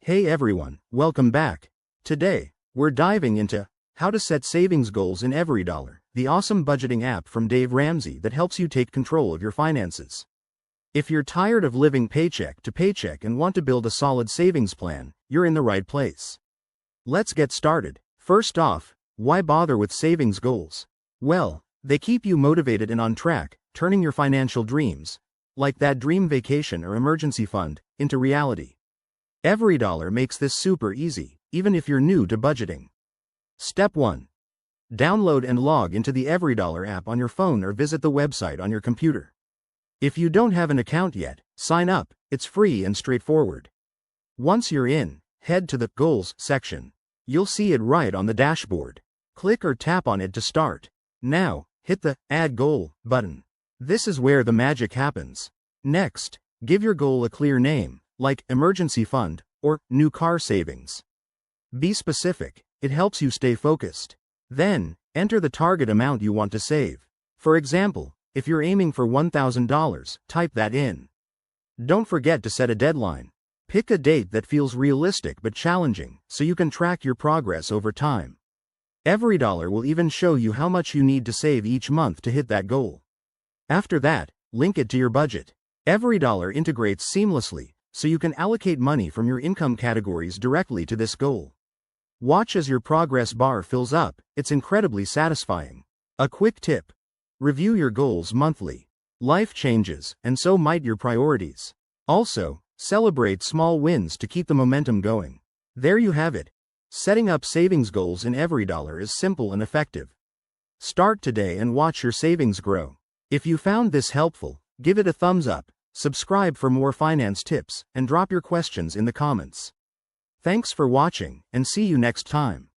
Hey everyone, welcome back. Today, we're diving into how to set savings goals in EveryDollar, the awesome budgeting app from Dave Ramsey that helps you take control of your finances. If you're tired of living paycheck to paycheck and want to build a solid savings plan, you're in the right place. Let's get started. First off, why bother with savings goals? Well, they keep you motivated and on track, turning your financial dreams, like that dream vacation or emergency fund, into reality. EveryDollar makes this super easy, even if you're new to budgeting. Step 1. Download and log into the EveryDollar app on your phone or visit the website on your computer. If you don't have an account yet, sign up, it's free and straightforward. Once you're in, head to the Goals section. You'll see it right on the dashboard. Click or tap on it to start. Now, hit the Add Goal button. This is where the magic happens. Next, give your goal a clear name, like emergency fund or new car savings. Be specific, it helps you stay focused. Then, enter the target amount you want to save. For example, if you're aiming for $1,000, type that in. Don't forget to set a deadline. Pick a date that feels realistic but challenging, so you can track your progress over time. EveryDollar will even show you how much you need to save each month to hit that goal. After that, link it to your budget. EveryDollar integrates seamlessly, so you can allocate money from your income categories directly to this goal. Watch as your progress bar fills up, it's incredibly satisfying. A quick tip: review your goals monthly. Life changes, and so might your priorities. Also, celebrate small wins to keep the momentum going. There you have it. Setting up savings goals in EveryDollar is simple and effective. Start today and watch your savings grow. If you found this helpful, give it a thumbs up. Subscribe for more finance tips, and drop your questions in the comments. Thanks for watching, and see you next time.